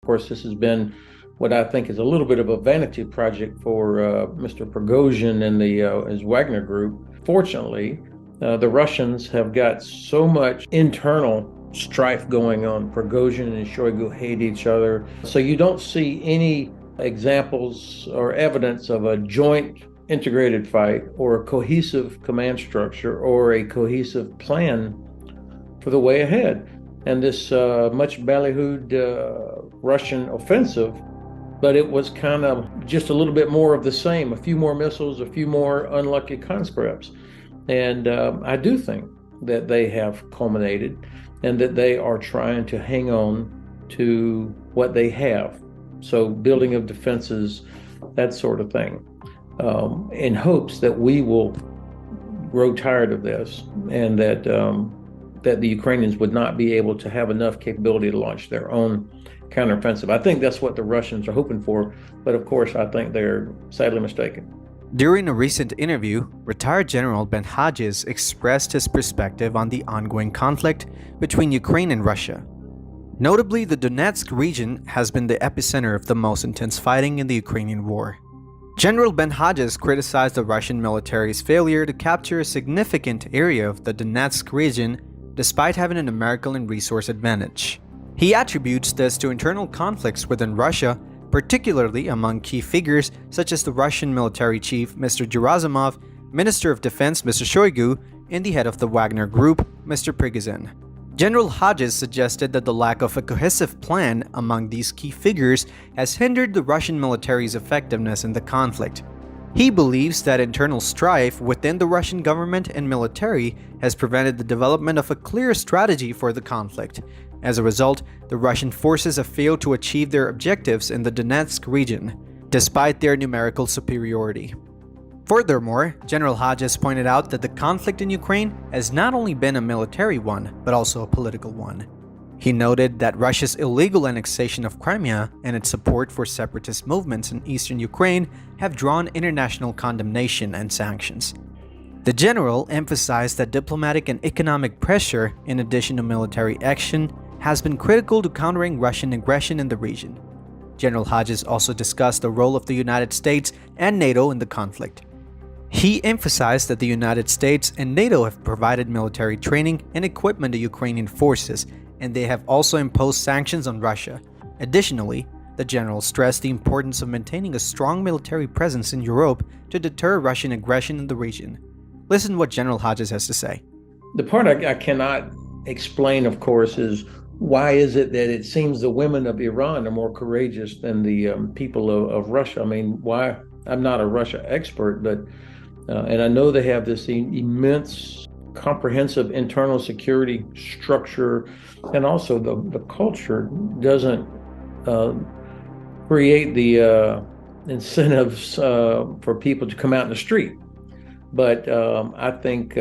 course, this has been what I think is a little bit of a vanity project for Mr. Prigozhin and his Wagner group. Fortunately, the Russians have got so much internal strife going on. Prigozhin and Shoigu hate each other. So you don't see any examples or evidence of a joint integrated fight or a cohesive command structure or a cohesive plan for the way ahead. And this much ballyhooed Russian offensive, but it was kind of just a little bit more of the same, a few more missiles, a few more unlucky conscripts. And I do think that they have culminated and that they are trying to hang on to what they have. So building of defenses, that sort of thing, in hopes that we will grow tired of this and that the Ukrainians would not be able to have enough capability to launch their own counteroffensive. I think that's what the Russians are hoping for, but of course I think they're sadly mistaken. During a recent interview, retired General Ben Hodges expressed his perspective on the ongoing conflict between Ukraine and Russia. Notably, the Donetsk region has been the epicenter of the most intense fighting in the Ukrainian war. General Ben Hodges criticized the Russian military's failure to capture a significant area of the Donetsk region despite having a numerical and resource advantage. He attributes this to internal conflicts within Russia, particularly among key figures such as the Russian military chief Mr. Gerasimov, Minister of Defense Mr. Shoigu, and the head of the Wagner group Mr. Prigozhin. General Hodges suggested that the lack of a cohesive plan among these key figures has hindered the Russian military's effectiveness in the conflict. He believes that internal strife within the Russian government and military has prevented the development of a clear strategy for the conflict. As a result, the Russian forces have failed to achieve their objectives in the Donetsk region, despite their numerical superiority. Furthermore, General Hodges pointed out that the conflict in Ukraine has not only been a military one, but also a political one. He noted that Russia's illegal annexation of Crimea and its support for separatist movements in eastern Ukraine have drawn international condemnation and sanctions. The general emphasized that diplomatic and economic pressure, in addition to military action, has been critical to countering Russian aggression in the region. General Hodges also discussed the role of the United States and NATO in the conflict. He emphasized that the United States and NATO have provided military training and equipment to Ukrainian forces, and they have also imposed sanctions on Russia. Additionally, the general stressed the importance of maintaining a strong military presence in Europe to deter Russian aggression in the region. Listen to what General Hodges has to say. The part I cannot explain, of course, is why is it that it seems the women of Iran are more courageous than the people of Russia? I mean, why? I'm not a Russia expert, but and I know they have this immense, comprehensive internal security structure, and also the culture doesn't create the incentives for people to come out in the street. But I think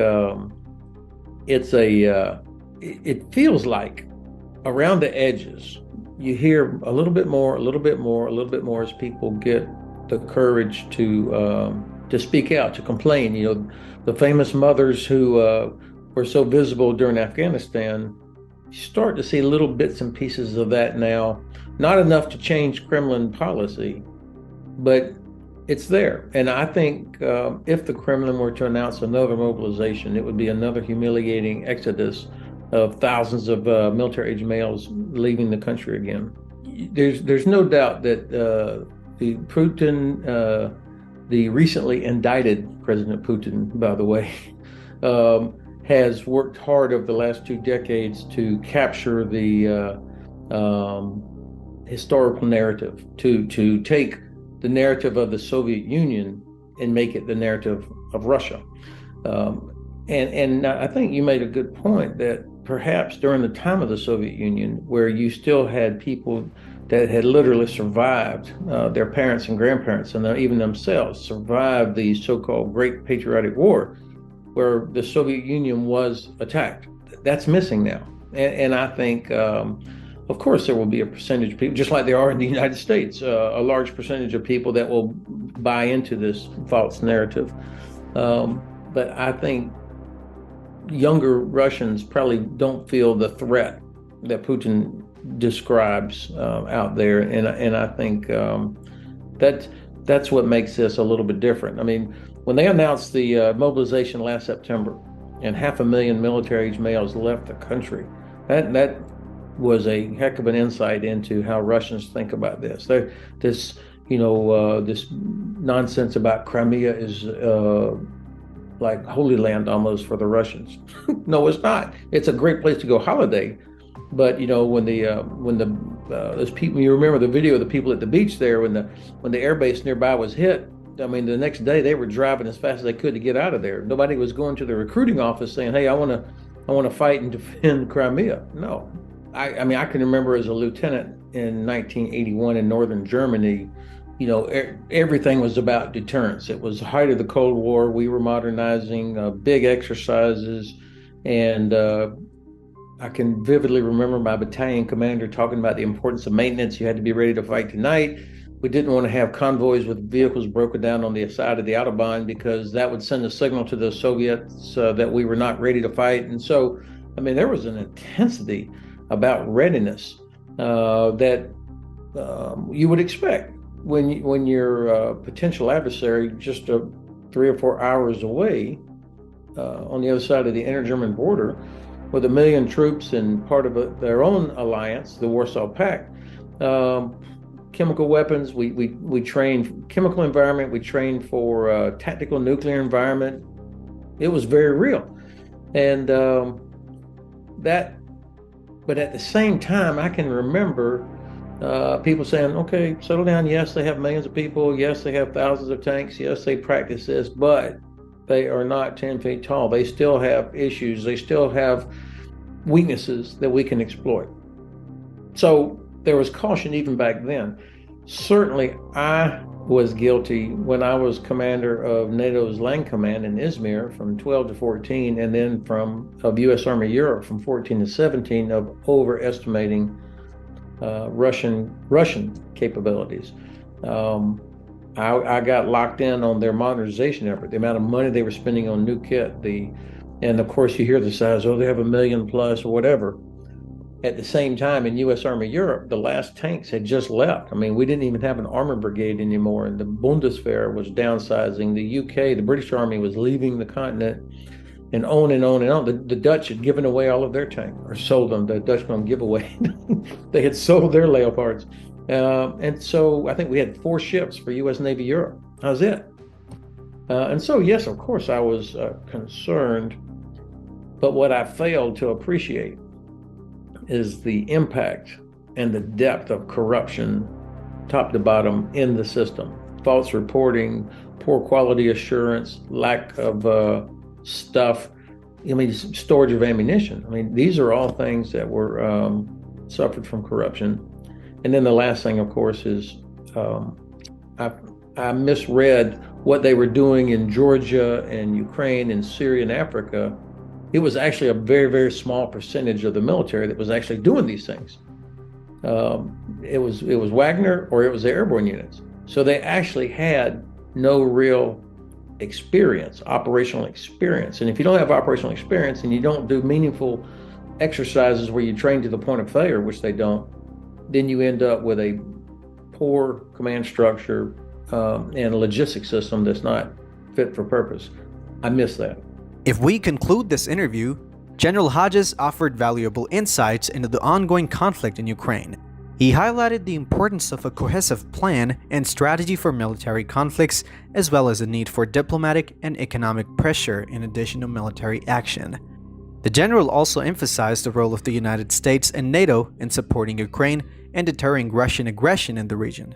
it feels like around the edges, you hear a little bit more as people get the courage to speak out, to complain. You know, the famous mothers who were so visible during Afghanistan, you start to see little bits and pieces of that now. Not enough to change Kremlin policy, but it's there. And I think if the Kremlin were to announce another mobilization, it would be another humiliating exodus of thousands of military-age males leaving the country again. There's no doubt that Putin, the recently indicted President Putin, by the way, has worked hard over the last 2 decades to capture the historical narrative, to take the narrative of the Soviet Union and make it the narrative of Russia. And I think you made a good point that perhaps during the time of the Soviet Union, where you still had people that had literally survived, their parents and grandparents, and even themselves survived the so-called Great Patriotic War, where the Soviet Union was attacked. That's missing now. And I think, of course, there will be a percentage of people, just like there are in the United States, a large percentage of people that will buy into this false narrative. But I think younger Russians probably don't feel the threat that Putin describes out there, and I think that's what makes this a little bit different. I mean, when they announced the mobilization last September, and 500,000 military-age males left the country, that was a heck of an insight into how Russians think about this. This nonsense about Crimea is like Holy Land almost for the Russians. No, it's not. It's a great place to go holiday, but when those people, you remember the video of the people at the beach there when the air base nearby was hit. I mean, the next day they were driving as fast as they could to get out of there. Nobody was going to the recruiting office saying, "Hey, I want to fight and defend Crimea." No, I mean, I can remember as a lieutenant in 1981 in northern Germany. Everything was about deterrence. It was the height of the Cold War. We were modernizing big exercises, and I can vividly remember my battalion commander talking about the importance of maintenance. You had to be ready to fight tonight. We didn't want to have convoys with vehicles broken down on the side of the Autobahn because that would send a signal to the Soviets that we were not ready to fight. And so, I mean, there was an intensity about readiness that you would expect when your potential adversary just 3 or 4 hours away on the other side of the inter-German border with 1 million troops and part of their own alliance, the Warsaw Pact. Chemical weapons, we trained chemical environment, we trained for tactical nuclear environment. It was very real. And but at the same time, I can remember people saying, okay, settle down. Yes, they have millions of people. Yes, they have thousands of tanks. Yes, they practice this, but they are not 10 feet tall. They still have issues. They still have weaknesses that we can exploit. So there was caution even back then. Certainly, I was guilty when I was commander of NATO's Land Command in Izmir from 12 to 14, and then of U.S. Army Europe from 14 to 17 of overestimating Russian capabilities. I got locked in on their modernization effort, the amount of money they were spending on new kit, and of course you hear the size, they have 1 million plus or whatever. At the same time, in U.S. Army Europe, the last tanks had just left. I mean, we didn't even have an armor brigade anymore, and the Bundeswehr was downsizing. The UK, the British Army, was leaving the continent, and on and on and on. The Dutch had given away all of their tanks, or sold them. The Dutch don't give away. They had sold their Leopards. And so I think we had 4 ships for U.S. Navy Europe. That was it. And so, yes, of course, I was concerned. But what I failed to appreciate is the impact and the depth of corruption, top to bottom, in the system. False reporting, poor quality assurance, lack of stuff. I mean, storage of ammunition. I mean, these are all things that were suffered from corruption. And then the last thing, of course, is I misread what they were doing in Georgia and Ukraine and Syria and Africa. It was actually a very, very small percentage of the military that was actually doing these things. It was Wagner or it was the airborne units. So they actually had no real experience, operational experience. And if you don't have operational experience and you don't do meaningful exercises where you train to the point of failure, which they don't, then you end up with a poor command structure and a logistics system that's not fit for purpose. I miss that. If we conclude this interview, General Hodges offered valuable insights into the ongoing conflict in Ukraine. He highlighted the importance of a cohesive plan and strategy for military conflicts, as well as the need for diplomatic and economic pressure in addition to military action. The general also emphasized the role of the United States and NATO in supporting Ukraine and deterring Russian aggression in the region.